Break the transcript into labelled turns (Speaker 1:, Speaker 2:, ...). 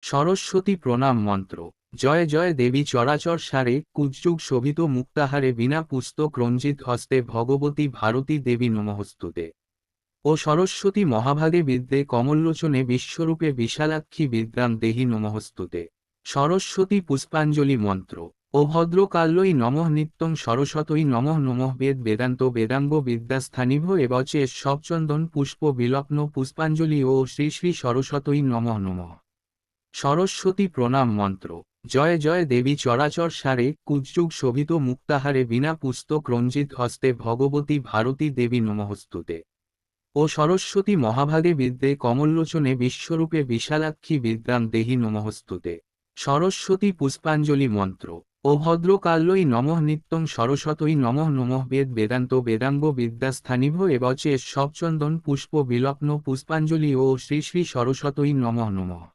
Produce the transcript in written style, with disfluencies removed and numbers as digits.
Speaker 1: সরস্বতী প্রণাম মন্ত্র। জয় জয় দেবী চরাচর সারে, কুজ্জুগ শোভিত মুক্তাহারে, বিনা পুস্তক রঞ্জিত হস্তে, ভগবতী ভারতী দেবী নমঃস্তুতে। ও সরস্বতী মহাভাগে বিদ্যে কমললোচনে, বিশ্বরূপে বিশালাক্ষী বিদ্যাং দেহি নমঃস্তুতে। সরস্বতী পুষ্পাঞ্জলি মন্ত্র। ও ভদ্রকাল্যই নমঃ, নিত্যং সরস্বতৈ নমঃ, নমঃ বেদ বেদান্ত বেদাঙ্গ বিদ্যাস্থানিভ এবচে সবচন্দন পুষ্প বিলগ্ন পুষ্পাঞ্জলি ও শ্রী শ্রী সরস্বতৈ নমঃ নমঃ। সরস্বতী প্রণাম মন্ত্র। জয় জয় দেবী চরাচর সারে, কুজ্জুগ শোভিত মুক্তাহারে, বিনা পুস্তক রঞ্জিত হস্তে, ভগবতী ভারতী দেবী নমঃস্তুতে। ও সরস্বতী মহাভাগে বিদ্যে কমললোচনে, বিশ্বরূপে বিশালাক্ষী বিদ্যাং দেহি নমঃস্তুতে। সরস্বতী পুষ্পাঞ্জলি মন্ত্র। ও ভদ্রকাল্যই নমঃ, নিত্যং সরস্বতৈ নমঃ, নমঃ বেদ বেদান্ত বেদাঙ্গ বিদ্যাস্থানিভ এবচে সবচন্দন পুষ্প বিলগ্ন পুষ্পাঞ্জলি ও শ্রী শ্রী সরস্বতৈ নমঃ নমঃ।